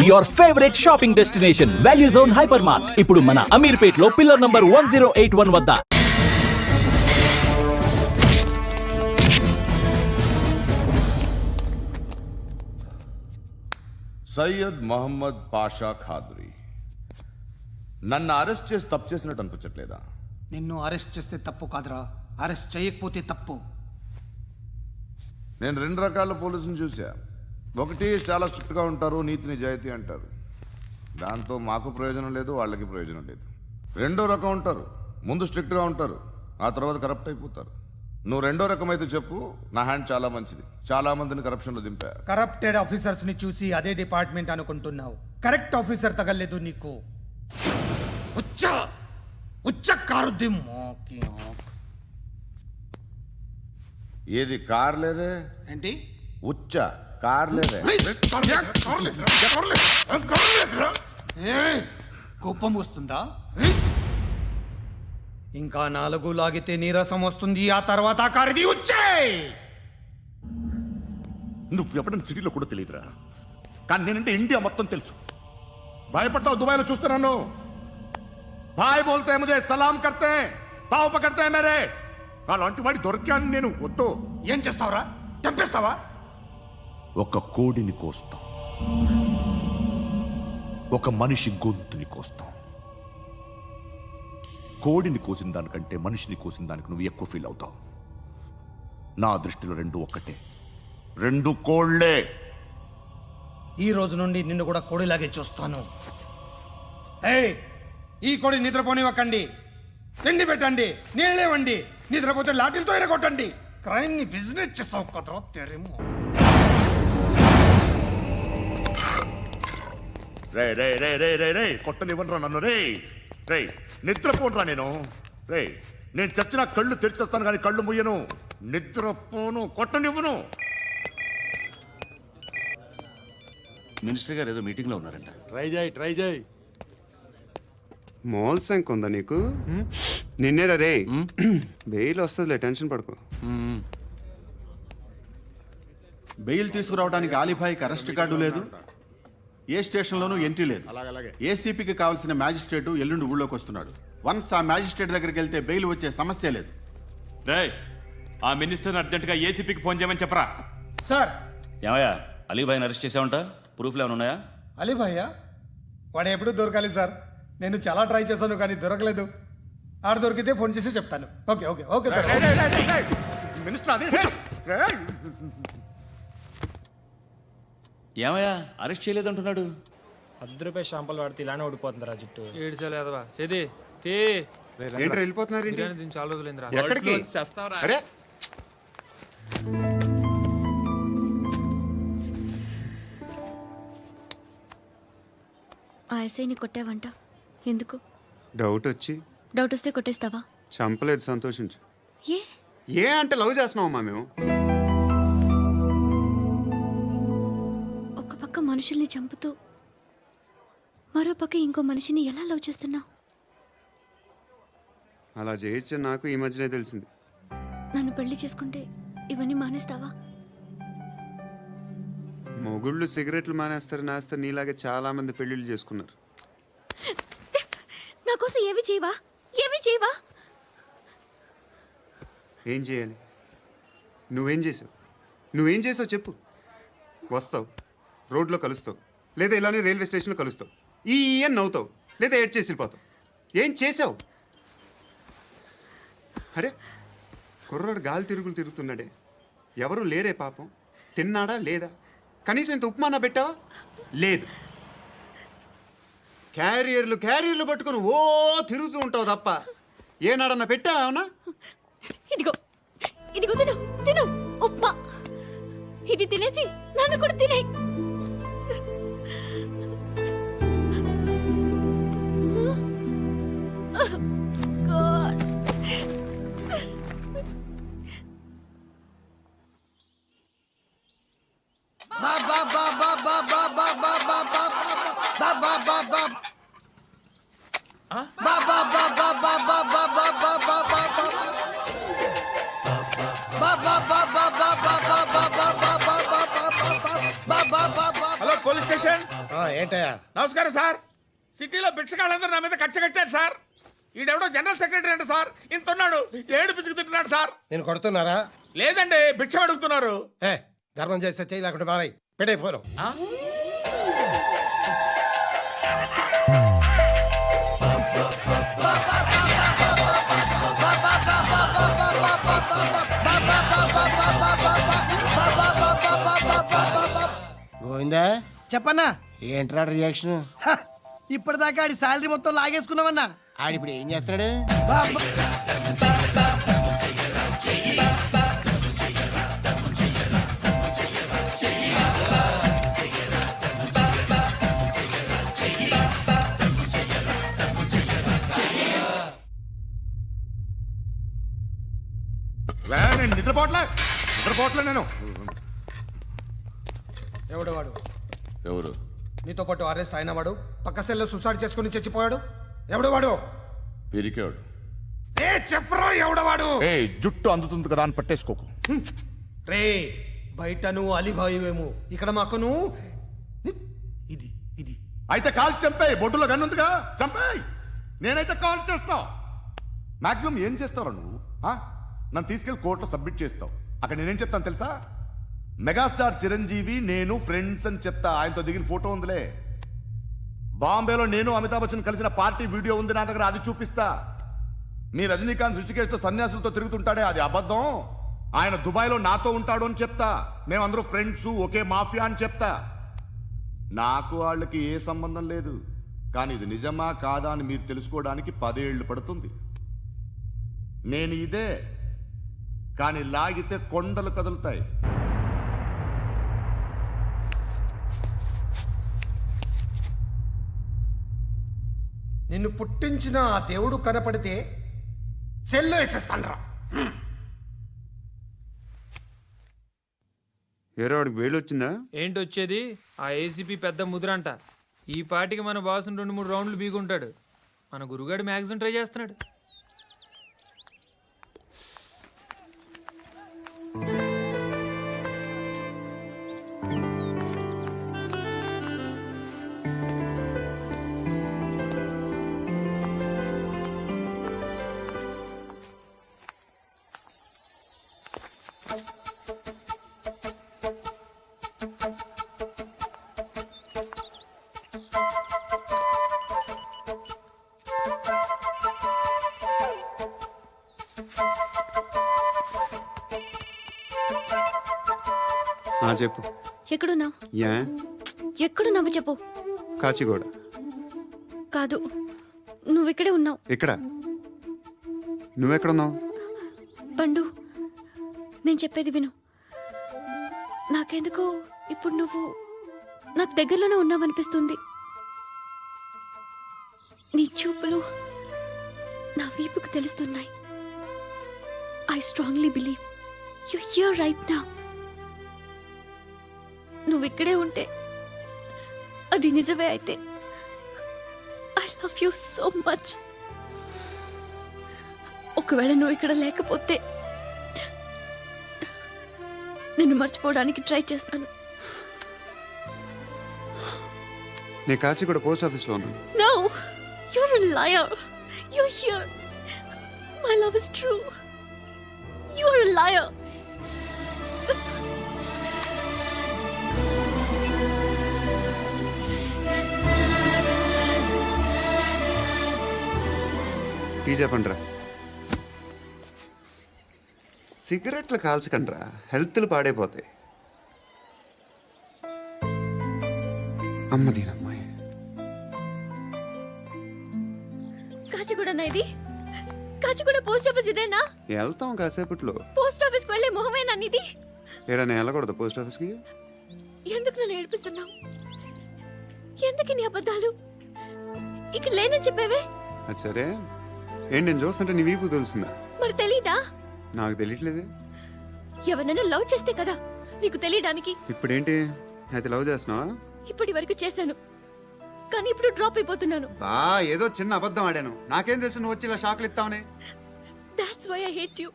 Your favourite shopping destination value zone hyper mart ఇప్పుడు మన అమీర్పేట్ లో పిల్లర్ నంబర్ 1081 వద్ద. సయ్యద్ మహమ్మద్ పాషా ఖాద్రీ నన్ను అరెస్ట్ చేసి తప్పు చేసినట్టు అనిపించట్లేదా? నిన్ను అరెస్ట్ చేస్తే తప్పు కాదురా, అరెస్ట్ చేయకపోతే తప్పు. నేను రెండు రకాల పోలీసుని చూసా. ఒకటి చాలా స్ట్రిక్ట్గా ఉంటారు, నీతి నిజాయితీ అంటారు, దాంతో మాకు ప్రయోజనం లేదు, వాళ్ళకి ప్రయోజనం లేదు. రెండో రకం ఉంటారు, ముందు స్ట్రిక్ట్గా ఉంటారు, ఆ తర్వాత కరప్ట్ అయిపోతారు. నువ్వు రెండో రకం అయితే చెప్పు, నా హ్యాండ్ చాలా మంచిది, చాలా మందిని కరప్షన్లో దింపా. కరప్టెడ్ ఆఫీసర్స్ ని చూసి అదే డిపార్ట్మెంట్ అనుకుంటున్నావు, కరెక్ట్ ఆఫీసర్ తగలేదు నీకు. ఉచ్చ ఏది కార్ లేదే ఏంటి? ఉచ్చ కార్ లేదే. కోపం వస్తుందా? ఇంకా 4 లాగితే నీరసం వస్తుంది, ఆ తర్వాత కారిది వచ్చే. నువ్వు ఎప్పుడైనా సిటీలో కూడా తెలియదురా, కానీ నేనంటే ఇండియా మొత్తం తెలుసు. భయపడతావు, దుబాయ్లో చూస్తున్నాను. భాయ్ బోల్తే ముజే సలాం కర్తే పావు పకర్తే మేరే. అలాంటి వాడి దొరికాను నేను. వద్దు. ఏం చేస్తావురా? చంపేస్తావా? ఒక కోడిని కోస్తాం, ఒక మనిషి గొంతుని కోస్తాం. కోడిని కోసిన దానికంటే మనిషిని కోసిన దానికి నువ్వు ఎక్కువ ఫీల్ అవుతావు. నా దృష్టిలో రెండు ఒక్కటే, రెండు కోళ్లే. ఈ రోజు నుండి నిన్ను కూడా కోడిలాగే చూస్తాను. ఏయ్, ఈ కోడి నిద్రపోనివ్వకండి, తిండి పెట్టండి, నీళ్ళేవండి. నిద్రపోతే లాఠీలతో ఎరగొట్టండి. క్రైమ్ ని బిజినెస్ చేసావు కదరా తెరేమో. రే రే రే రే రే రే కొట్టనివ్వనరా నన్ను. రే రే నిద్రపోనరా నేను. రే నేను చచ్చిన కళ్ళు తెరిచేస్తాను కానీ కళ్ళు ముయ్యను. నిద్రపోను, కొట్టనివ్వను. మినిస్టర్ గారు ఏదో మీటింగ్ లో ఉన్నారంట. ట్రై చేయి. మోల్ సంక్ ఉందా నీకు? నిన్నేరా రే. బెయిల్ వస్తుందిలే, టెన్షన్ పడుకో. బెయిల్ తీసుకురావడానికి ఆలిభాయికి అరెస్ట్ కార్డు లేదు, ఏ స్టేషన్లోనూ ఎంట్రీ లేదు. ఏసీపీకి కావాల్సిన మ్యాజిస్ట్రేటు ఎల్లుండి ఊళ్ళోకి వస్తున్నాడు. వన్స్ ఆ మ్యాజిస్ట్రేట్ దగ్గరికి వెళ్తే బెయిల్ వచ్చే సమస్య లేదు. ఆ మినిస్టర్ అర్జెంటుగా ఏసీపీకి ఫోన్ చేయమని చెప్పరా. సార్. ఏమయ్యా, అలీభాయిని అరెస్ట్ చేసావంట? ప్రూఫ్లు ఏమైనా ఉన్నాయా? అలీ భయ్యా వాడు ఎప్పుడు దొరకాలి సార్. నేను చాలా ట్రై చేశాను కానీ దొరకలేదు. ఆడ దొరికితే ఫోన్ చేసి చెప్తాను. Okay okay okay sir. Minister అదే. ఏమయ్యా, అరెస్ట్ చేయలేదంటున్నాడు? ₹10 షాంపులు వాడితే ఇలానే ఓడిపోతుంది రా జుట్టు. ఏడ్చలేదవా చేది తీ. ఏంటి వెళ్ళిపోతున్నారు? దీన్ని చాలా రోజులైందిరా. ఎక్కడికి? అరే ఆ ఎస్ఐని కొట్టావంట, ఎందుకు? డౌట్ వచ్చి. డౌట్ వస్తే కొట్టేస్తావా? చంపలేదు, సంతోషించు. ఏ ఏ అంటే లవ్ చేస్తున్నావమ్మా మేము. ఒక పక్క మనుషుల్ని చంపుతూ మరో పక్క ఇంకో మనిషిని ఎలా లవ్ చేస్తున్నావు? అలా చేయొచ్చు నాకు ఈ మధ్యనే తెలిసింది. నన్ను పెళ్లి చేసుకుంటే ఇవన్నీ మానేస్తావా? మొగుళ్ళు సిగరెట్లు మానేస్తారు, నేస్తారు. నీలాగే చాలా మంది పెళ్లిళ్ళు చేసుకున్నారు. నా కోసం ఏమి చేయవా? ఏమి చేయవా? ఏం చేయాలి? నువ్వేం చేసావు? నువ్వేం చేసావు చెప్పు. వస్తావు, రోడ్లో కలుస్తావు, లేదా ఇలానే రైల్వే స్టేషన్లో కలుస్తావు. ఈ అని నవ్వుతావు, లేదా ఏడ్ చేసి వెళ్ళిపోతావు. ఏం చేసావు? అరే కుర్రాడు గాలి తిరుగులు తిరుగుతున్నాడే, ఎవరు లేరే పాపం. తిన్నాడా లేదా? కనీసం ఇంత ఉప్మానా పెట్టావా? లేదు. క్యారియర్లు పట్టుకొని ఓ తిరుగుతూ ఉంటావు తప్ప ఏనాడన్నా పెట్టావా? అవునా? ఇదిగో ఇదిగో తిను తిను ఉప్మా. ఇది తినేసి నన్ను కూడా తినే. హలో పోలీస్ స్టేషన్ ఏంటయ్యా? నమస్కారం సార్. సిటీలో భిక్షగాళ్ళందరూ నా మీద కచ్చ కట్టారు సార్. ఈడెవడో జనరల్ సెక్రటరీ అంట సార్. ఇంత ఉన్నాడు, ఏడు పిచ్చుకు తింటున్నాడు సార్. నేను కొడుతున్నారా? లేదండి, భిక్ష అడుగుతున్నారు. ధర్మం చేస్తే చేయి, లేకుండా మారాయి. పెట్టే ఫోను. గోవిందా, చెప్పన్నా. ఏంట్రా రియాక్షన్? ఇప్పటిదాకా ఆడి శాలరీ మొత్తం లాగేసుకున్నావన్నా. ఆడిప్పుడు ఏం చేస్తున్నాడు? నేను నిద్రపోవట్లే నేను. ఎవడు వాడు? ఎవరు? నీతో పాటు అరెస్ట్ అయిన వాడు, పక్క సెల్లో సూసైడ్ చేసుకుని చచ్చిపోయాడు. ఎవడు వాడు? పిరికాడు. చెప్పరా ఎవడవాడు? జుట్టు అందుతుంది కదా అని పట్టేసుకోకు. రే, బయట నువ్వు అలీబాయివేమో, ఇక్కడ మాకు నువ్వు ఇది ఇది. అయితే కాల్ చంపేయి. బొడ్డులో గన్నుందిగా, చంపేయి. నేనైతే కాల్ చేస్తా. మాక్సిమం ఏం చేస్తావు నువ్వు? నన్ను తీసుకెళ్లి కోర్టులో సబ్మిట్ చేస్తావు. అక్కడ నేనేం చెప్తాను తెలుసా? మెగాస్టార్ చిరంజీవి నేను ఫ్రెండ్స్ అని చెప్తా. ఆయనతో దిగిన ఫోటో ఉందిలే. బాంబేలో నేను అమితాబ్ బచ్చన్ కలిసిన పార్టీ వీడియో ఉంది నా దగ్గర, అది చూపిస్తా. మీ రజనీకాంత్ ఋషికేశ్తో సన్యాసులతో తిరుగుతుంటాడే, అది అబద్ధం. ఆయన దుబాయ్లో నాతో ఉంటాడు అని చెప్తా. మేమందరూ ఫ్రెండ్స్, ఒకే మాఫియా అని చెప్తా. నాకు వాళ్ళకి ఏ సంబంధం లేదు. కానీ ఇది నిజమా కాదా అని మీరు తెలుసుకోవడానికి 10 ఏళ్ళు పడుతుంది. నేను ఇదే, కానీ లాగితే కొండలు కదులుతాయి. నిన్ను పుట్టించిన ఆ దేవుడు కనపడితే సెల్లో వేసేస్తాన్రా. ఏరో వాడికి వేలు వచ్చిందా? ఏంటి వచ్చేది? ఆ ఏసీపీ పెద్ద ముద్రంట. ఈ పాటికి మన బాసుని 2-3 రౌండ్లు బీగుంటాడు. మన గురుగాడు మ్యాగజైన్ ట్రై చేస్తున్నాడు. చెప్పు. ఎక్కడున్నావు? యా ఎక్కడున్నావు చెప్పు. కాచిగూడ. కాదు, నువ్వు ఇక్కడే ఉన్నావు. ఎక్కడ? నువ్వెక్కడున్నావు? పండు, నేను చెప్పేది విను. నాకెందుకో ఇప్పుడు నువ్వు నాకు దగ్గరలోనే ఉన్నావనిపిస్తుంది. నీ చూపులు నా వీపుకు తెలుస్తున్నాయి. I strongly believe you here right now. నువ్వు ఇక్కడే ఉంటే అది నిజమే అయితే I love you so much. ఒకవేళ నువ్వు ఇక్కడ లేకపోతే నిన్ను మర్చిపోవడానికి ట్రై చేస్తాను. నేను కాచిగూడ పోస్ట్ ఆఫీస్లో ఉన్నాను. No, you're a liar. You're here. My love is true. You're a liar. Tea చెప్పండిరా. సిగరెట్లు కాల్చకండ్రా, హెల్త్లు పాడైపోతాయి. అమ్మదీనమ్మాయి. కాచిగూడనా ఇది? కాచిగూడ పోస్ట్ ఆఫీస్ ఇదేనా? వెళ్తాం కాసేపట్లో. పోస్ట్ ఆఫీస్కి వెళ్ళే మొహమేనా నీది? ఏరా నేను వెళ్ళకూడదు పోస్ట్ ఆఫీస్కి? ఎందుకు నన్ను ఏడిపిస్తున్నావు? ఎందుకు నీ అబద్ధాలు? ఇక్కడ లేనని చెప్పేవే. అది సరే, ఏంటి నేను చూస్తుంటే నీ వీపు తెలుస్తుందా? మరి తెలీదా? నాకు తెలియట్లేదే. ఎవరైనా లవ్ చేస్తే కదా నీకు తెలియడానికి. ఇప్పుడేంటి అయితే లవ్ చేస్తున్నావా? ఇప్పటి వరకు చేశాను, కానీ ఇప్పుడు డ్రాప్ అయిపోతున్నాను. ఏదో చిన్న అబద్ధం ఆడాను. నాకేం తెలుసు నువ్వు వచ్చి ఇలా షాక్లు ఇస్తావనే. That's why I hate you.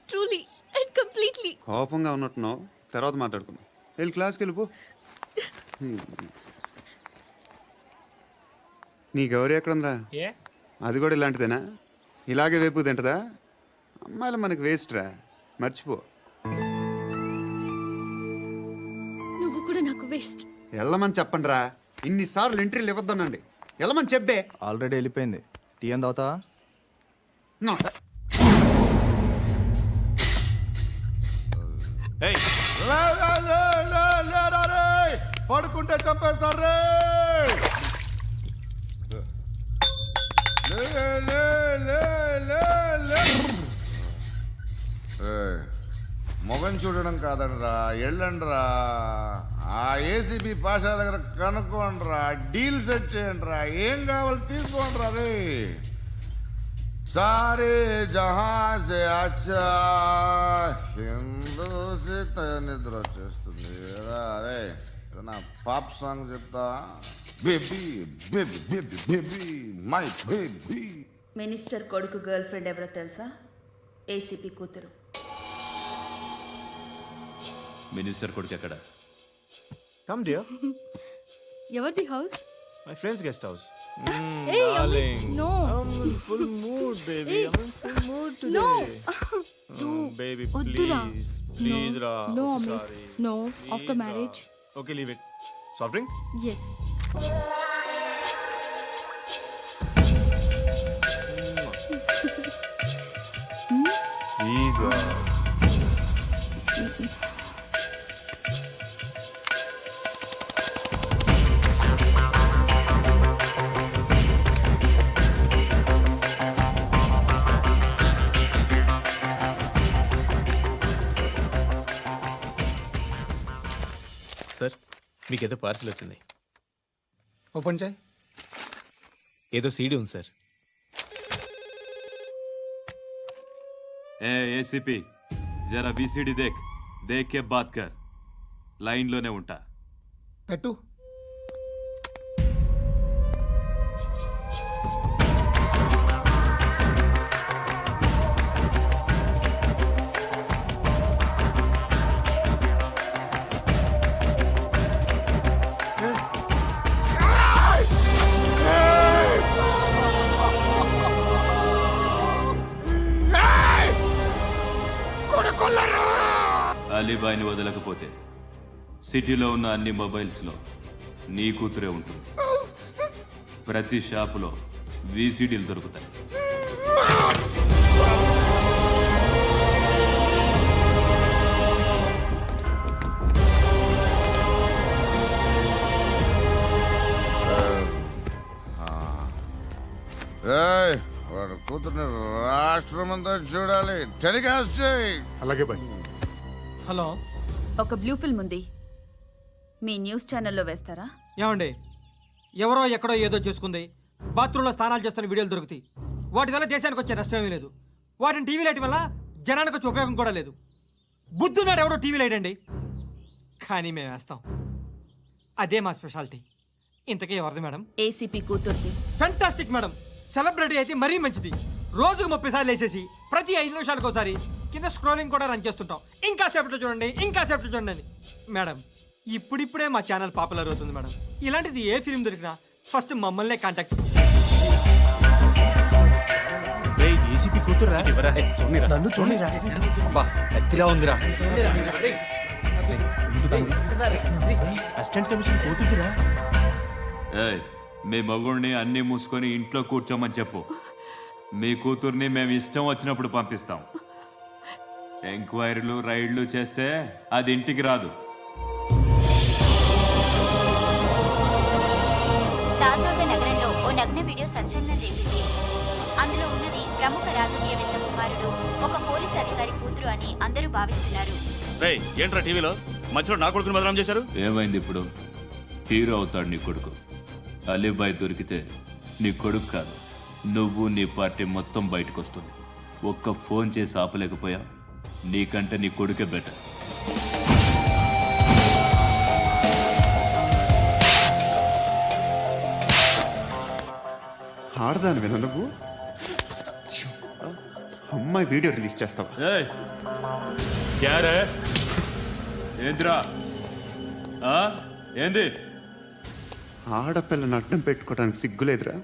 Truly and completely. కోపంగా ఉన్నట్టున్నావు, తర్వాత మాట్లాడుకుందాం. వెళ్ళి క్లాస్కి వెళ్ళిపో. నీ గౌరీ ఎక్కడుందిరా? ఏ అది కూడా ఇలాంటిదేనా? ఇలాగే వేపు తింటదా? అమ్మాయిలు మనకి వేస్ట్ రా, మర్చిపో. నువ్వు కూడా నాకు వేస్ట్. వెళ్ళమని చెప్పండి రా. ఇన్నిసార్లు ఎంట్రీలు ఇవ్వద్దనండి. వెళ్ళమని చెప్పే. ఆల్రెడీ వెళ్ళిపోయింది. టీ అని తాగుతావా? నా. పడుకుంటే చంపేస్తారు రే. మొగం చూడడం కాదండ్రా, వెళ్ళండ్రా. ఆ ఏసీబీ పాషా దగ్గర కనుక్కోండ్రా, డీల్ సెట్ చేయండిరా, ఏం కావాలి తీసుకోండిరా రే. సారే జహా సే అచ్చా హిందూ సే నిద్ర వచ్చేస్తుంది రే. నా పాప్ సాంగ్ చెప్తా. Baby baby baby baby my baby. Minister కొడుకు గర్ల్ ఫ్రెండ్ ఎవరో తెలుసా? ఏసీపీ కూతురు. మినిస్టర్ కొడుకు ఎక్కడ? Come dear. ఎవరిది house? My friends guest house. No full mood baby. Full mood no baby వద్దురా. ప్లీజ్ రా. No Amit, no. After marriage. Okay leave it. Soft drink? Yes. Please రా. Sir మీకేదో పార్సిల్ వచ్చింది. Open చేయి. ఏదో సీడీ ఉంది sir. ACP జరా BCD దేక్, దేక్ కే bath కర్. లైన్లోనే ఉంటా. పెట్టు. అలీబాయిని వదలకపోతే సిటీలో ఉన్న అన్ని మొబైల్స్లో నీ కూతురే ఉంటుంది. ప్రతి షాపులో వీసీడీలు దొరుకుతాయి. వాడు కూతుర్ని రాష్ట్రం అంతా చూడాలి. టెలికాస్ట్ చేయి. అలాగే బాయ్. హలో. ఒక బ్లూ ఫిల్మ్ ఉంది, మీ న్యూస్ ఛానల్లో వేస్తారా? ఏమండి, ఎవరో ఎక్కడో ఏదో చేసుకుంది, బాత్రూంలో స్నానాలు చేస్తున్న వీడియోలు దొరుకుతాయి. వాటి వల్ల దేశానికి వచ్చే నష్టం ఏమీ లేదు. వాటిని టీవీ లైట్ వల్ల జనానికి వచ్చే ఉపయోగం కూడా లేదు. బుద్ధున్నాడు ఎవడో టీవీ లైట్ అండి, కానీ మేము వేస్తాం. అదే మా స్పెషాలిటీ. ఇంతకీ ఎవరిది మేడం? ఏసీపీ కూతుర్ది. Fantastic madam. సెలబ్రిటీ అయితే మరీ మంచిది. రోజుకు 30 సార్లు వేసేసి ప్రతి 5 నిమిషాలకు ఒకసారి కింద స్క్రోలింగ్ కూడా రన్ చేస్తుంటాం. ఇంకా సేపట్లో చూడండి, ఇంకా సేపట్లో చూడండి అని. మేడం, ఇప్పుడిప్పుడే మా ఛానల్ పాపులర్ అవుతుంది మేడం. ఇలాంటిది ఏ ఫిల్మ్ దొరికినా ఫస్ట్ మమ్మల్నే కాంటాక్ట్. ఏసీపీ కూతురా? నన్ను చూడరా. బా ఎత్తిలా ఉందిరా. అసిస్టెంట్ కమిషన్ కూతురా? మీ మగుడిని అన్ని మూసుకొని ఇంట్లో కూర్చోమని చెప్పు. మీ కూతుర్ని మేము ఇష్టం వచ్చినప్పుడు పంపిస్తాం. ఎంక్వైరీలు రైడ్లు చేస్తే అది ఇంటికి రాదు. తాజాగా నగరంలో ఓ నగ్న వీడియో సంచలనం రేపింది. అందులో ఉన్నది ప్రముఖ రాజకీయవేత్త కుమారుడు, ఒక పోలీస్ అధికారి కూతురు అని అందరూ భావిస్తున్నారు. ఏంట్రా టీవీలో మధ్యలో నా కొడుకుని బదనాం చేశారు? ఏమైంది ఇప్పుడు? హీరో అవుతాడు నీ కొడుకు. అలీబాయ్ దొరికితే నీ కొడుకు కాదు, నువ్వు నీ పార్టీ మొత్తం బయటకు వస్తుంది. ఒక్క ఫోన్ చేసి ఆపలేకపోయా? నీకంటే నీ కొడుకే బెటర్. ఆడదాను విన నువ్వు. అమ్మాయి వీడియో రిలీజ్ చేస్తావా? ఏంద్రా ఏంది? ఆడపిల్లని అడ్డం పెట్టుకోవడానికి సిగ్గులేదురా?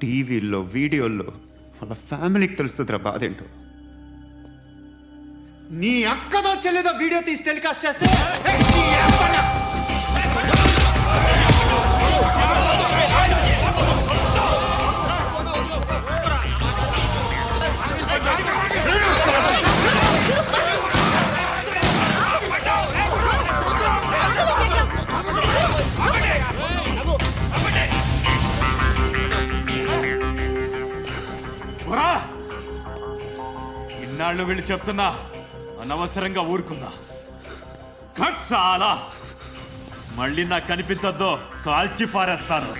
టీవీల్లో వీడియోల్లో వాళ్ళ ఫ్యామిలీకి తెలుస్తుందిరా బాధ ఏంటో. నీ అక్కదో చెల్లిదో వీడియో తీసి టెలికాస్ట్ చేస్తే ఇన్నాళ్ళు వీళ్ళు చెప్తున్నా అనవసరంగా ఊరుకున్నా. చాలా మళ్ళీ నాకు కనిపించొద్దు, కాల్చి పారేస్తాను.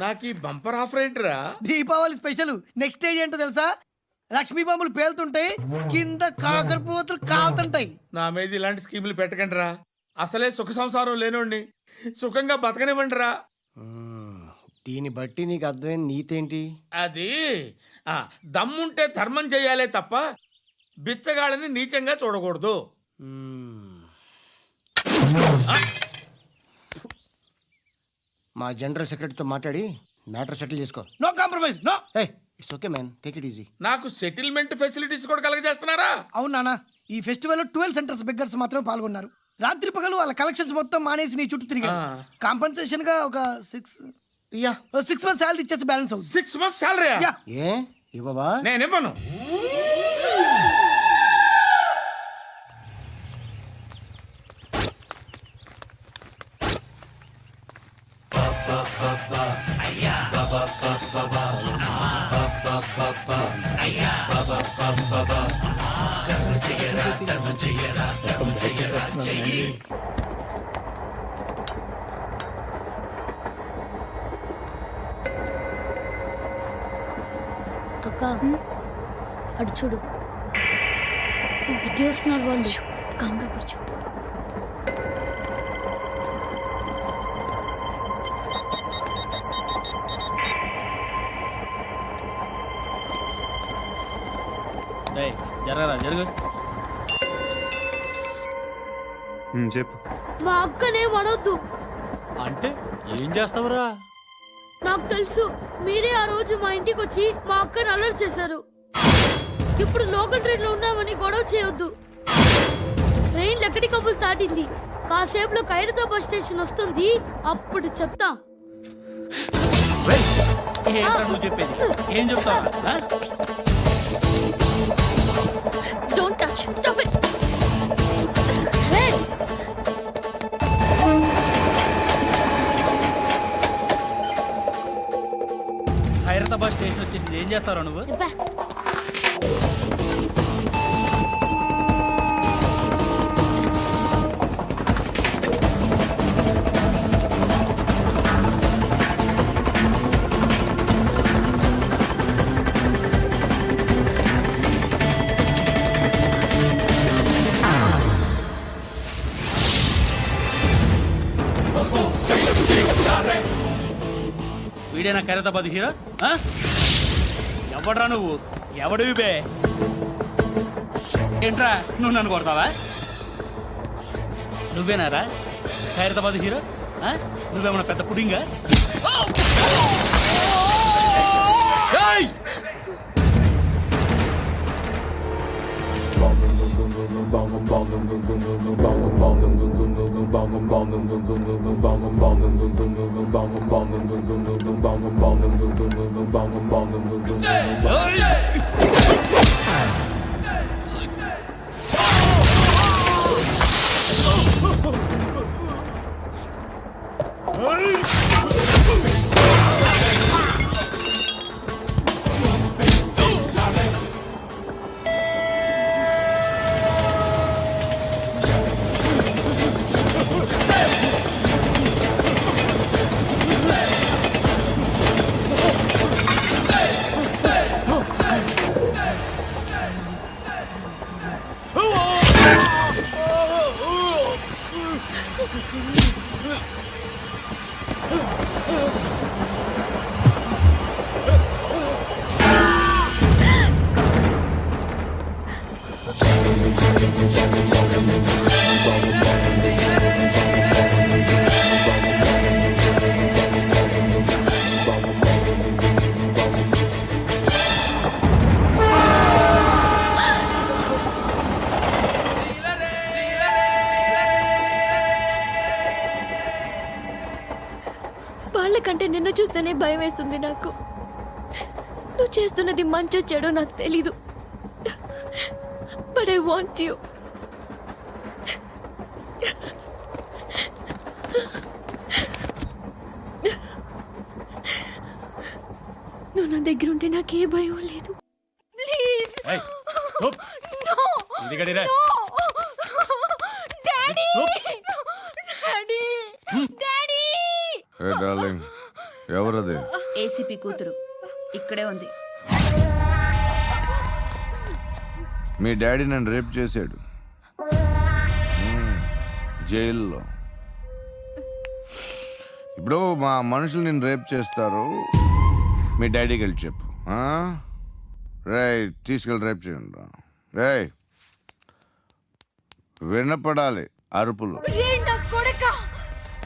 నాకు ఈ బంపర్ ఆఫర్ ఏంటిరా? దీపావళి స్పెషల్. నెక్స్ట్ స్టేజ్ ఏంటో తెలుసా? లక్ష్మీ బాంబులు పేలుతుంటాయి, కింద కాకరపువ్వతులు కాలుతుంటాయి. నా మీద ఇలాంటి స్కీములు పెట్టకండి రా. అసలే సుఖ సంసారం లేనోడిని సుఖంగా బతకనివ్వండి రా. దీన్ని బట్టి నీకు అర్థమైన నీతేంటి? అది దమ్ముంటే ధర్మం చేయాలే తప్ప బిచ్చగాళ్ళని నీచంగా చూడకూడదు. మా జనరల్ సెక్రటరీతో మాట్లాడి మ్యాటర్ సెటిల్ చేసుకో. No compromise, no. It's okay man, take it easy. నాకు సెటిల్మెంట్ ఫెసిలిటీస్ కూడా కలగజేస్తున్నారా? అవును నాన్న, ఈ ఫెస్టివల్ 12 సెంటర్స్ బెగ్గర్స్ మాత్రమే పాల్గొన్నారు. రాత్రి పగలు వాళ్ళ కలెక్షన్స్ మొత్తం మానేసి నీ చుట్టూ తిరిగారు. కాంపన్సేషన్ గా ఒక 6 మంత్స్ శాలరీ ఇచ్చేసి బ్యాలెన్స్ అవుతుంది. 6 months శాలరీ? ఏ ఇవ్వవా? నేను ఇవ్వను. అక్క అటు చూడు, ఇటు వస్తున్నారు వాళ్ళు. కాంగా కూర్చో. జరగరా జరుగు. చెప్పు. మా అక్కనే వనొద్దు. అంటే ఏం చేస్తావురా? నాకు తెలుసు, మీరే ఆ రోజు మా ఇంటికి వచ్చి మా అక్కని అల్లరి చేశారు. ఇప్పుడు లోకల్ ట్రైన్ లో ఉన్నామని గొడవ చేయొద్దు. ట్రైన్ ఎక్కడి కబులు దాటింది. కాసేపులో ఖైరతాబాద్ స్టేషన్ వస్తుంది, అప్పుడు చెప్తా. నువ్వు చెప్పేది ఏం చెప్తావు? Don't touch. Stop it. Khairatabad station వచ్చేసింది, ఏం చేస్తారా నువ్వు? వీడేనా ఖైరతాబాద్ హీరో? ఎవడ్రా నువ్వు? ఎవడివి బే? ఏంట్రా నువ్వు నన్ను కొడతావా? నువ్వేనారా ఖైరతాబాద్ హీరో? నువ్వేమన్నా పెద్ద పుడింగా? వాళ్ళకంటే నిన్ను చూస్తేనే భయం వేస్తుంది నాకు. నువ్వు చేస్తున్నది మంచో చెడో నాకు తెలీదు, బట్ ఐ వాంట్ యూ. నువ్వు నా దగ్గర ఉంటే నాకే భయం లేదు. Please daddy, daddy, daddy. A darling, ఎవరది? ఏసీపీ కూతురు ఇక్కడే ఉంది. మీ డాడీ నన్ను రేప్ చేశాడు జైల్లో. ఇప్పుడు మా మనుషులు నేను రేప్ చేస్తారు, మీ డాడీకి వెళ్ళి చెప్పు. రే తీసుకెళ్ళి రేప్ చేయండి. రే వినపడాలి అరుపులు. రే నా కొడక,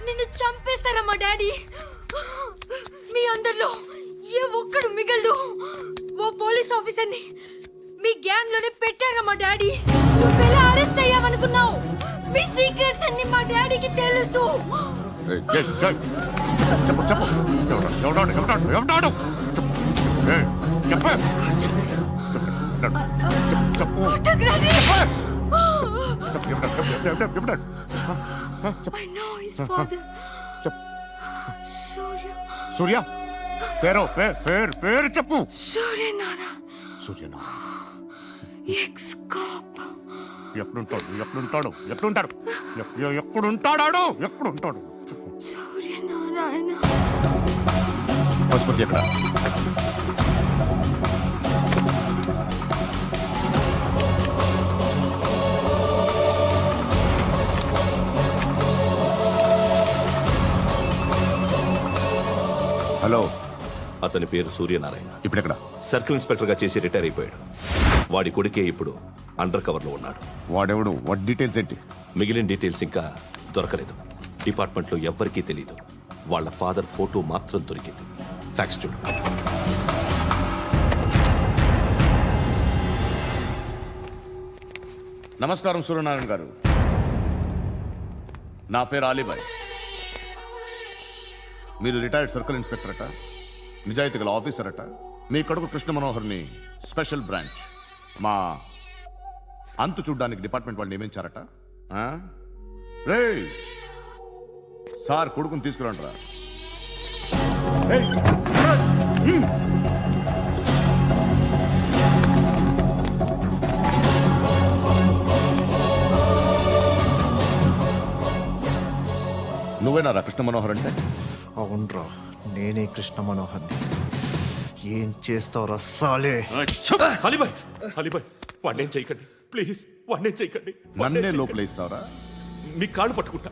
నిన్ను చంపేస్తారా మా డాడీ? మీ అందరిలో ఏ ఒక్కడు మిగలడు. ఓ పోలీస్ ఆఫీసర్ని మీ గ్యాంగ్ లోనే పెట్టారా మా డాడీ? నువ్వెలా అరెస్ట్ అయ్యావనుకున్నావు? మీ సీక్రెట్స్ అన్ని మా డాడీకి తెలుసు. చెప్పు చెప్పు ఎవడాడు Photography. I know his father. Surya. సూర్య పేరు చెప్పు. Surya Nana. సూర్య Ex-cop. ఎప్పుడుంటాడు చెప్పు. Surya Narayana. పశుపతి ఎక్కడ? హలో, అతని పేరు సూర్యనారాయణ. ఇప్పుడెక్కడ? సర్కిల్ ఇన్స్పెక్టర్ గా చేసి రిటైర్ అయిపోయాడు. వాడి కొడుకే ఇప్పుడు అండర్ కవర్ లో ఉన్నాడు. వాడెవడు? వాట్ డీటెయిల్స్ ఏంటి? మిగిలిన డీటెయిల్స్ ఇంకా దొరకలేదు. డిపార్ట్మెంట్ లో ఎవ్వరికీ తెలియదు. వాళ్ళ ఫాదర్ ఫోటో మాత్రం దొరికింది. ఫ్యాక్స్ చూడు. నమస్కారం సూర్యనారాయణ గారు. నా పేరు అలీబాయ్. మీరు రిటైర్డ్ సర్కిల్ ఇన్స్పెక్టర్ అట, నిజాయితీ గల ఆఫీసర్ అట. మీ కొడుకు కృష్ణ మనోహర్ని స్పెషల్ బ్రాంచ్ మా అంతు చూడ్డానికి డిపార్ట్మెంట్ వాళ్ళు నియమించారట. రే సార్ కొడుకుని తీసుకురండి రా. నువ్వేనా రా కృష్ణ మనోహర్ అంటే? అవునరా, నేనే కృష్ణ మనోహర్ని. ఏం చేస్తావురా సాలే? అలీబాయ్ వాడినేం చేయకండి ప్లీజ్, వాడినేం చేయకండి. నన్నే లోపల ఇస్తావరా? మీ కాళ్ళు పట్టుకుంటా.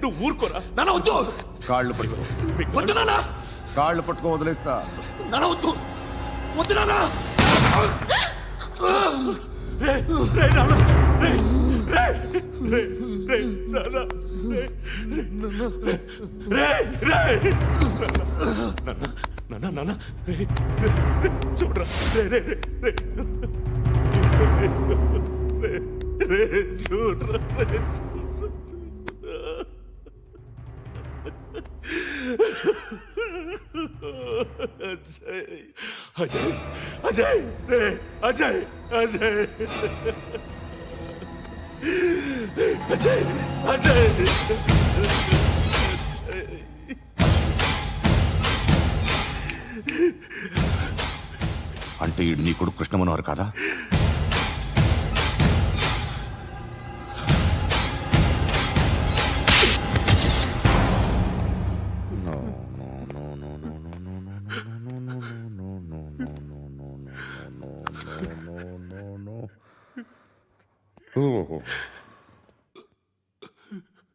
నువ్వు ఊరుకోరా. కాళ్ళు పట్టుకో. కాళ్ళు పట్టుకో వదిలేస్తా. చూడరా చూడరా. అజయ్ అజయ్ అజయ్ అజయ్ అజయ్ అజయ్. అంటే నీ కొడుకు కృష్ణ మనోహర్ కాదా?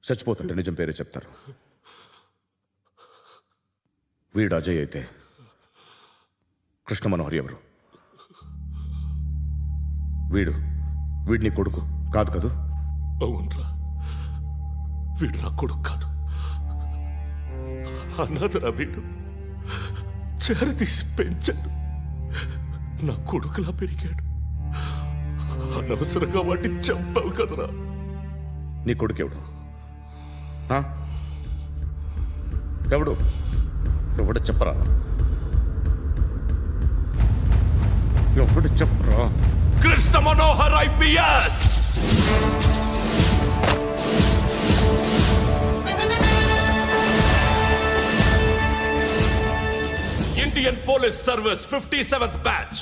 చచ్చిపోతుంటే నిజం పేరే చెప్తారు. వీడు అజయ్ అయితే కృష్ణ మనోహర్ ఎవరు? వీడు వీడిని కొడుకు కాదు కదూ? అవునరా, వీడు నా కొడుకు కాదు, అన్నదరా వీడు. చేరతీసి పెంచాడు, నా కొడుకులా పెరిగాడు. అనవసరంగా వాడిని చంపావు కదరా. నీ కొడుకెవడు? ఆ? ఎవడు ఎవడు చెప్పరా? ఎవడు చెప్పరా? Krishna Manohar IPS. Indian Police Service 57th batch.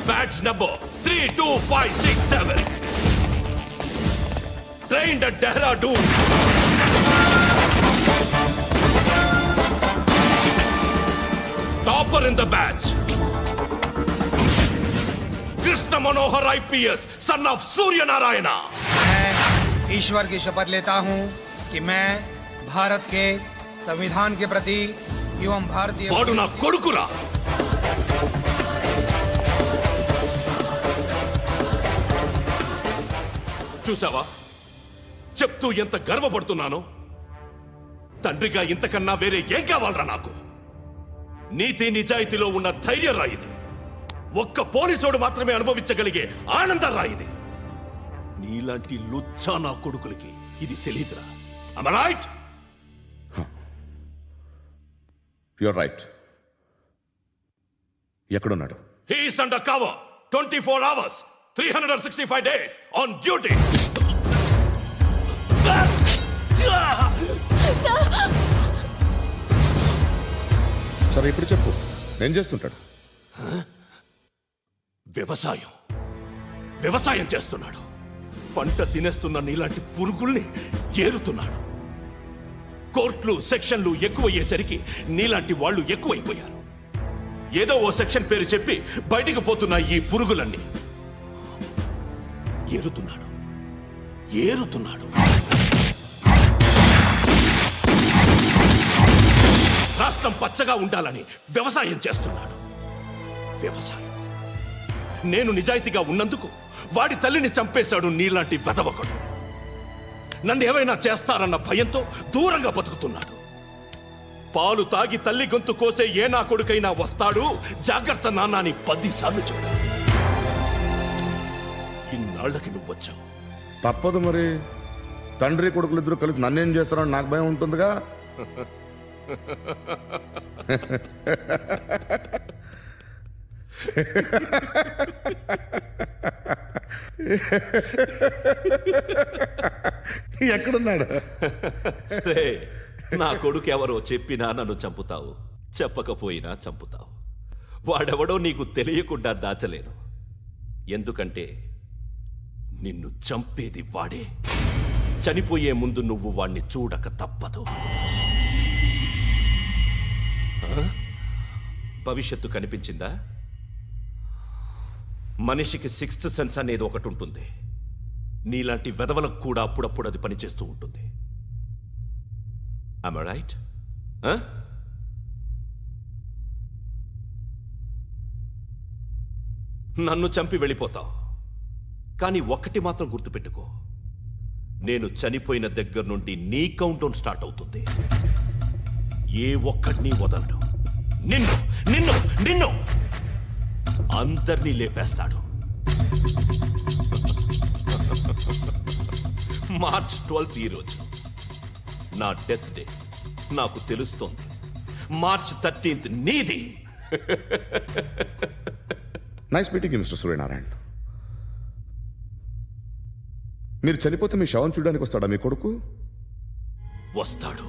Batch number 32567. Trained at Dehradun. Topper in the batch. Krishna Manohar IPS, son of Surya Narayana. मैं ईश्वर की शपथ लेता हूँ कि मैं भारत के संविधान के प्रति एवं भारतीय వాడు నా కొడుకురా. చూసావా, చెప్తూ ఎంత గర్వపడుతున్నానో. తండ్రిగా ఇంతకన్నా వేరే ఏం కావాలరా నాకు? నీతి నిజాయితీలో ఉన్న ధైర్యం రా ఇది. ఒక్క పోలీసోడు మాత్రమే అనుభవించగలిగే ఆనందం రా ఇది. నీలాంటి లుచ్చా నా కొడుకులకి ఇది తెలియదురా. Am I right? You're right. ఎక్కడున్నాడు? He is under cover 24 hours 365 days on duty. సరే ఇప్పుడు చెప్పు, ఏం చేస్తుంటాడు? వ్యవసాయం చేస్తున్నాడు. పంట తినేస్తున్న నీలాంటి పురుగుల్ని ఏరుతున్నాడు. కోర్టులు సెక్షన్లు ఎక్కువయ్యేసరికి నీలాంటి వాళ్ళు ఎక్కువైపోయారు. ఏదో ఓ సెక్షన్ పేరు చెప్పి బయటికి పోతున్న ఈ పురుగులన్నీ ఏరుతున్నాడు. రాష్ట్రం పచ్చగా ఉండాలని వ్యవసాయం చేస్తున్నాడు. నేను నిజాయితీగా ఉన్నందుకు వాడి తల్లిని చంపేశాడు నీలాంటి బెదవకుడు. నన్ను ఏమైనా చేస్తారన్న భయంతో దూరంగా బతుకుతున్నాడు. పాలు తాగి తల్లి గొంతు కోసే ఏ నా కొడుకైనా వస్తాడు, జాగ్రత్త నాన్న అని 10 సార్లు చెప్పాడు. ఇన్నాళ్ళకి నువ్వు వచ్చావు. తప్పదు మరి. తండ్రి కొడుకులు ఇద్దరు కలిసి నన్నేం చేస్తారని నాకు భయం ఉంటుందిగా. ఎక్కడున్నాడు? నా కొడుకు ఎవరో చెప్పినా నన్ను చంపుతావు, చెప్పకపోయినా చంపుతావు. వాడెవడో నీకు తెలియకుండా దాచలేను. ఎందుకంటే నిన్ను చంపేది వాడే. చనిపోయే ముందు నువ్వు వాణ్ణి చూడక తప్పదు. భవిష్యత్తు కనిపించిందా? మనిషికి 6th సెన్స్ అనేది ఒకటి ఉంటుంది. నీలాంటి వెధవలకు కూడా అప్పుడప్పుడు అది పనిచేస్తూ ఉంటుంది. Am I right? నన్ను చంపి వెళ్ళిపోతావు. కానీ ఒక్కటి మాత్రం గుర్తుపెట్టుకో, నేను చనిపోయిన దగ్గర నుండి నీ కౌంటౌన్ స్టార్ట్ అవుతుంది. ఏ ఒక్కడిని వదలడు. నిన్ను నిన్ను నిన్ను అందరినీ లేపేస్తాడు. మార్చ్ 12th ఈ రోజు నా డెత్ డే. నాకు తెలుస్తోంది. మార్చ్ 13th నీది. Nice meeting mister Suryanarayana. మీరు చనిపోతే మీ శవం చూడడానికి వస్తాడా మీ కొడుకు? వస్తాడు.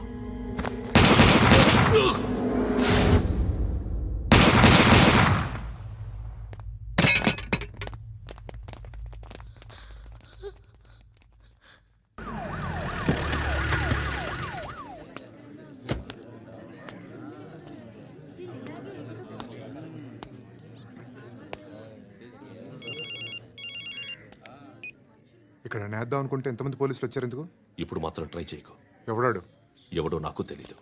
ఇక్కడ నేద్దాం అనుకుంటే ఎంతమంది పోలీసులు వచ్చారు ఎందుకు? ఇప్పుడు మాత్రం ట్రై చేయకు. ఎవడాడు? ఎవడో నాకు తెలీదు.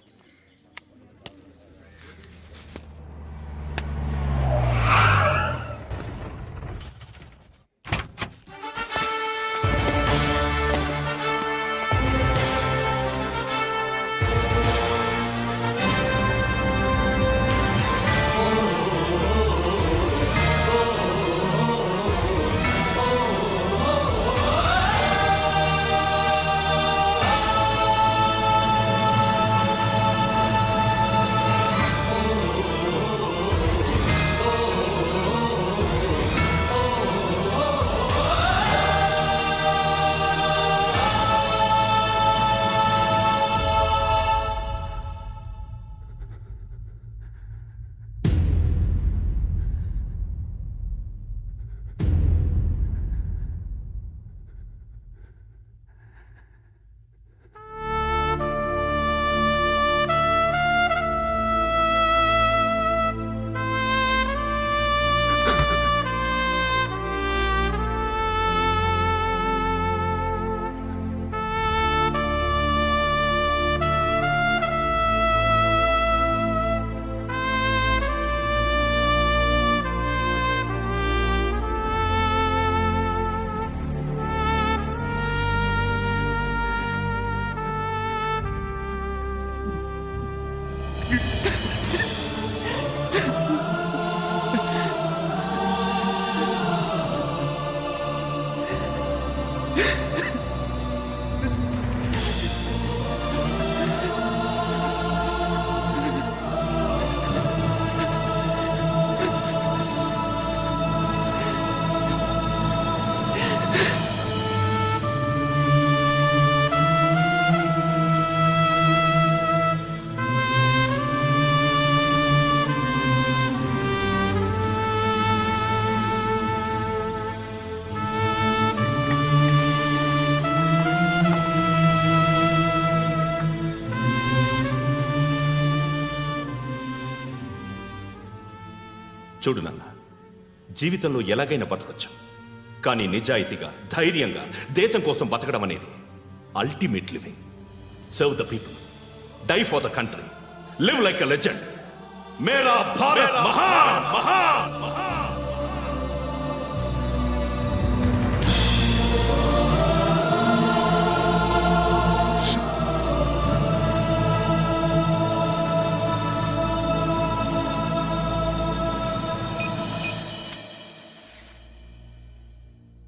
చూడు నాన్న, జీవితంలో ఎలాగైనా బతకొచ్చు, కానీ నిజాయితీగా ధైర్యంగా దేశం కోసం బతకడం అనేది ultimate living. Serve the people, die for the country, live like a legend. మేరా భారత్ మహాన్ మహాన్ మహాన్.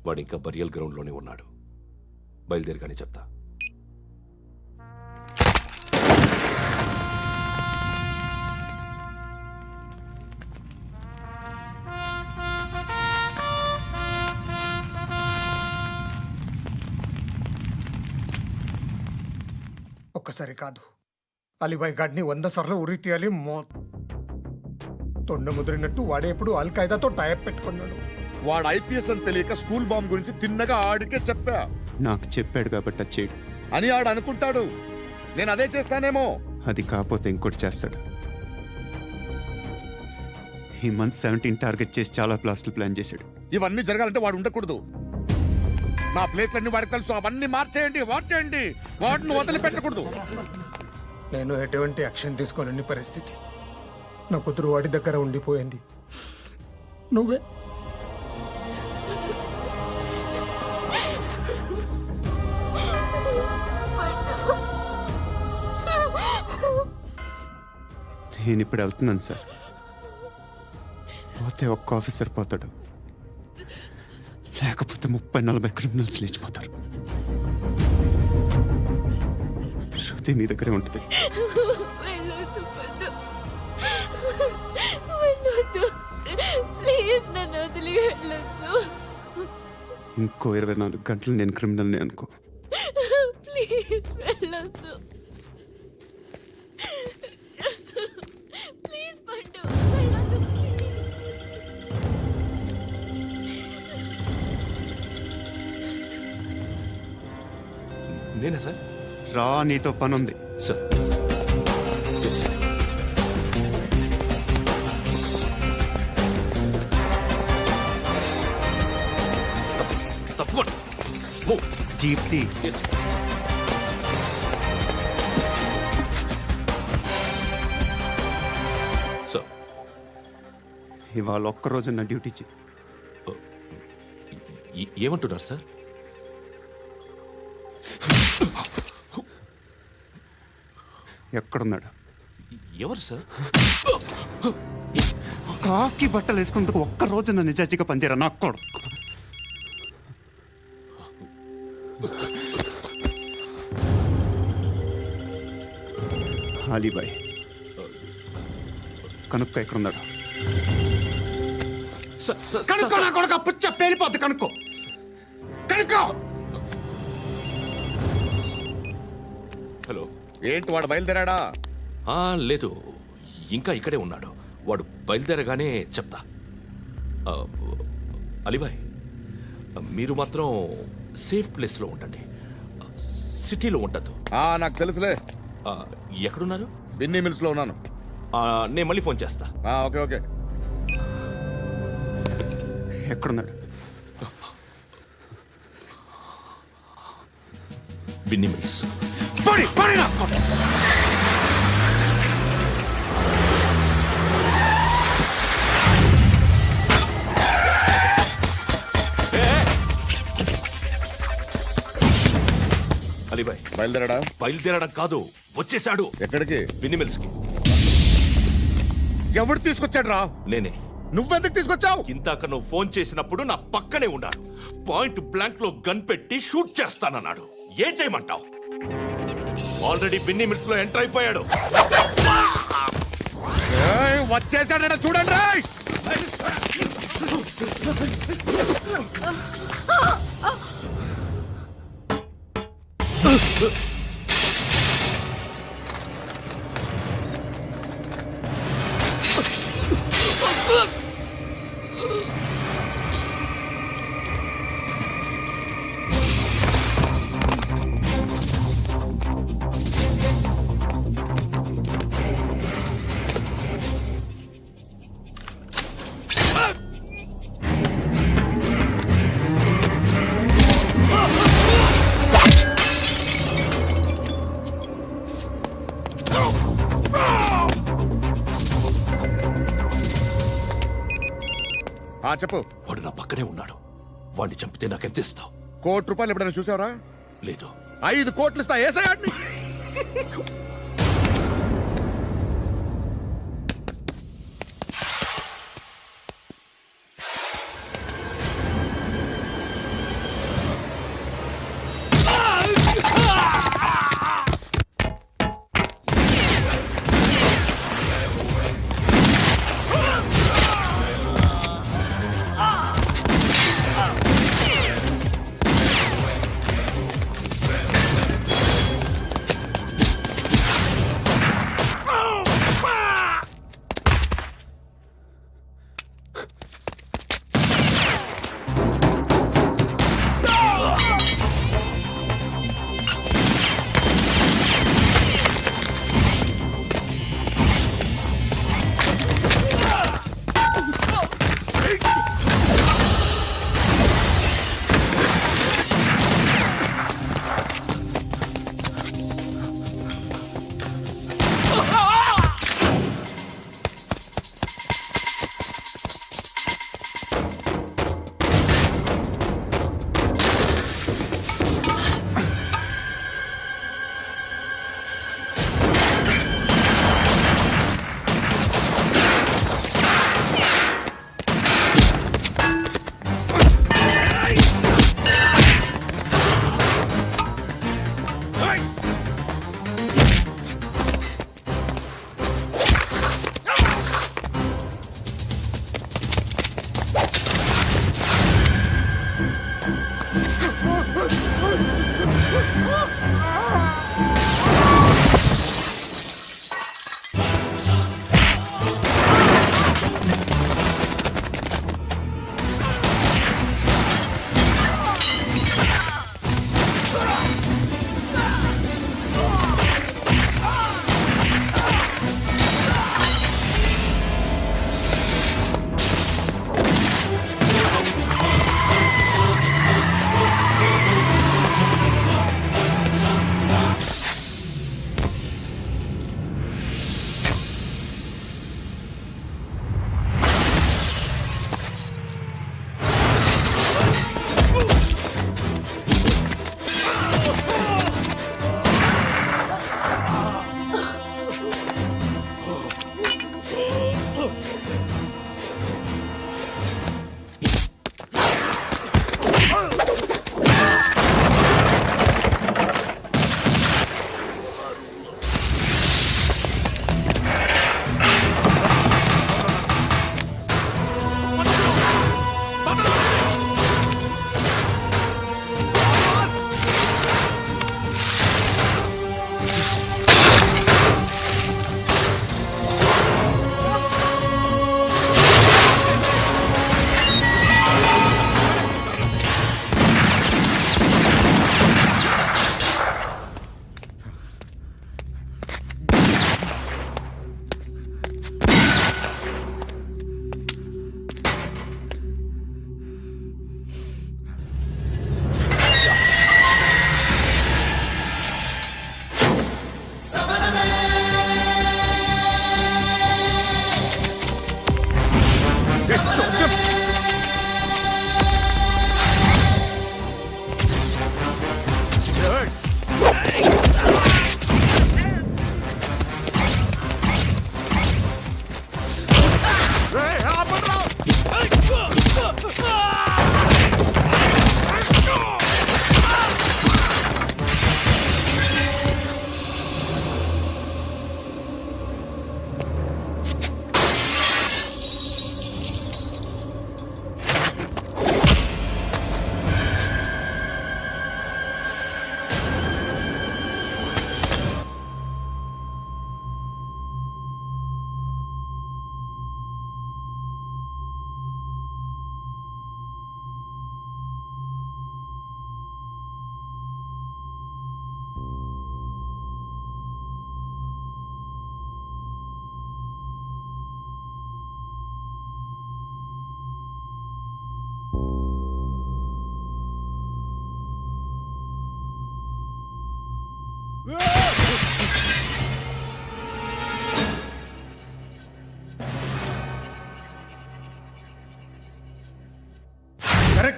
వాడు ఇంకా బరియల్ గ్రౌండ్లోనే ఉన్నాడు. బయలుదేరగానే చెప్తా. ఒక్కసారి కాదు, అలీబాయ్ గాడిని 100 సార్లు ఉరి తీయాలి. తొండ ముదిరినట్టు వాడే ఎప్పుడు అల్ ఖైదాతో టైప్ పెట్టుకున్నాడు. వాడు ఐపీఎస్ అని తెలియక స్కూల్ బాంబ్ గురించి తిన్నగా ఆడికే చెప్పా నాకు చెప్పాడు కాబట్టి అది చేయడు. అని ఆడు అనుకుంటాడు. నేను అదే చేస్తానేమో. అది కాకపోతే ఇంకోటి చేస్తాడు. ఈ మంత్ 17 టార్గెట్ చేసి చాలా ప్లాస్ట్లు ప్లాన్ చేశాడు. ఇవన్నీ జరగాలంటే వాడు ఉండకూడదు. నా ప్లేస్లన్నీ వాడికి తెలుసు. అవన్నీ మార్చేయండి, వార్చేయండి. వాటిని వదిలిపెట్టకూడదు. నేను ఎటువంటి యాక్షన్ తీసుకోలేని పరిస్థితి. నా కూతురు వాడి దగ్గర ఉండిపోయింది. నువ్వే నేను ఇప్పుడు వెళ్తున్నాను సార్. పోతే ఒక్క ఆఫీసర్ పోతాడు, లేకపోతే 30-40 క్రిమినల్స్ లేచిపోతారు. శృతి మీ దగ్గరే ఉంటుంది. ఇంకో 24 గంటలు నేను క్రిమినల్ని అనుకో. ప్లీజ్ వెళ్ళొద్దు. ప్లీజ్ పండు వెళ్ళొద్దు. నేనా సార్? రా, నీతో పని ఉంది సార్. తప్పకుండా జీప్తి. సార్, ఇవాళ ఒక్కరోజు నా డ్యూటీ చేయి. ఏమంటున్నారు సార్? ఎక్కడున్నాడు? ఎవరు సార్? కాకి బట్టలు వేసుకున్నందుకు ఒక్కరోజు నా నిజాయితీగా పనిచేయరా నాకు కూడా. అలీబాయ్ కనుక్కో ఎక్కడున్నాడు. కనుక్కో నా కొడుకు. పుచ్చ పేలిపోద్ది. కనుక్కో కనుక్కో. హలో, ఏంటి వాడు బయలుదేరాడా? లేదు, ఇంకా ఇక్కడే ఉన్నాడు. వాడు బయలుదేరగానే చెప్తా. అలీబాయ్, మీరు మాత్రం సేఫ్ ప్లేస్లో ఉండండి, సిటీలో ఉండద్దు. నాకు తెలుసులే. ఎక్కడున్నారు? బిన్నీ మిల్స్ లో ఉన్నాను. నేను మళ్ళీ ఫోన్ చేస్తా. Okay okay. ఎక్కడున్నాడు? బిన్నీ మిల్స్. అలీబాయ్ బయలుదేరాడా? బయలుదేరడం కాదు, వచ్చేసాడు. ఎక్కడికి? బిన్నీ మిల్స్ కి. ఎవడు తీసుకొచ్చాడు రా? నేనే. నువ్వెందుకు తీసుకొచ్చావు? ఇందాక నువ్వు ఫోన్ చేసినప్పుడు నా పక్కనే ఉన్నాడు. పాయింట్ బ్లాంక్ లో గన్ పెట్టి షూట్ చేస్తానన్నాడు. ఏం చేయమంటావు? ఆల్రెడీ బిన్నీ మిల్స్ లో ఎంటర్ అయిపోయాడు. వచ్చేసాడ చూడండి. చెప్పు. వాడు నా పక్కనే ఉన్నాడు. వాడిని చంపితే నాకెంత ఇస్తావు? ₹1,00,00,000 ఎప్పుడైనా చూసావరా? లేదు. 5 కోట్లు ఇస్తా. ఏసయాడిని.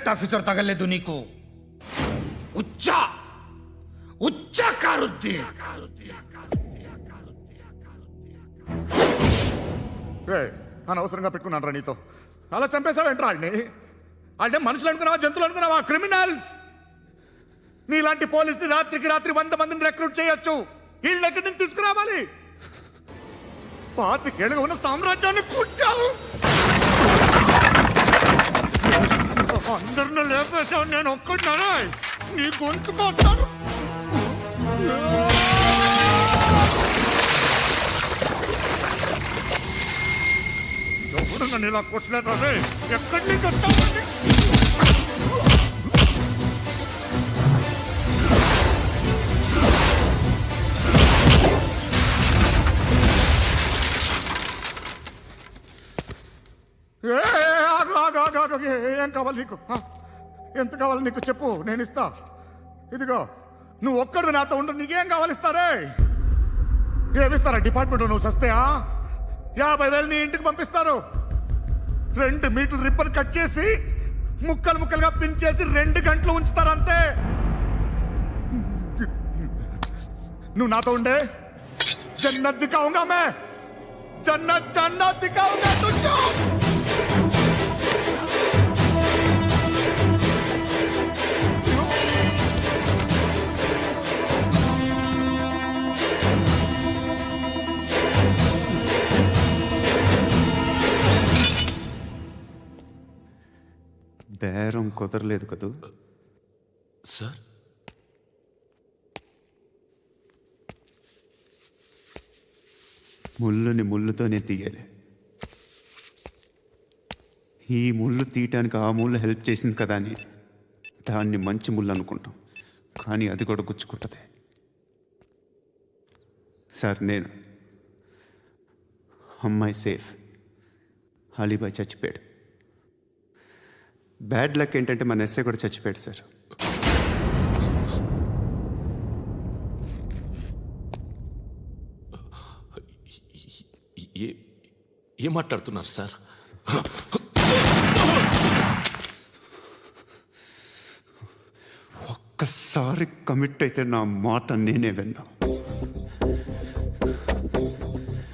కరెక్ట్ ఆఫీసర్ తగలేదు నీకు. ఉచ్చా ఉచ్చా కారుద్ది. అనవసరంగా పెట్టుకున్నాను రా నీతో. అలా చంపేశావేంట్రా వాడిని? అంటే మనుషులు అనుకున్నావా, జంతువులు అనుకున్నావా? క్రిమినల్స్. నీలాంటి పోలీసుని రాత్రికి రాత్రి 100 మందిని రిక్రూట్ చేయొచ్చు. వీళ్ళ దగ్గర నుంచి తీసుకురావాలి. 25 ఏళ్ళుగా ఉన్న సామ్రాజ్యాన్ని కూర్చావు. అందరిని లేపేశావు, నేను ఒక్కడినారా? నీ గొంతుకొస్తాను. ఎవరు నన్ను ఇలా కొట్టలేదు రే? ఎక్కడి నుంచి వస్తావండి? ఏం కావాలి నీకు? ఎంత కావాలి నీకు చెప్పు, నేను ఇస్తా. ఇదిగో నువ్వు ఒక్కడు నాతో ఉండు. నీకేం కావాలి ఇస్తారే? ఏమిస్తారా డిపార్ట్మెంట్? నువ్వు సస్తేయా? 50,000 నీ ఇంటికి పంపిస్తారు. 2 మీటర్లు రిబ్బన్ కట్ చేసి ముక్కలు ముక్కలుగా పిన్ చేసి 2 గంటలు ఉంచుతారు అంతే. నువ్వు నాతో ఉండే జన్నత్ దిఖాऊंगा मैं, జన్నత్ జన్నత్ దిఖాऊंगा तुझको. బేరం కుదరలేదు కదూ సార్? ముళ్ళుని ముళ్ళుతోనే తీయాలి. ఈ ముళ్ళు తీయటానికి ఆ ముళ్ళు హెల్ప్ చేసింది కదా అని దాన్ని మంచి ముళ్ళు అనుకుంటాం, కానీ అది కూడా గుచ్చుకుంటుంది. సార్, నేను అమ్మాయి సేఫ్, అలీబాయ్ చచ్చిపోయాడు. బ్యాడ్ లక్ ఏంటంటే మన ఎస్ఐ కూడా చచ్చిపోయాడు సార్. ఏం మాట్లాడుతున్నారు సార్? ఒక్కసారి కమిట్ అయితే నా మాట నేనే విన్నా.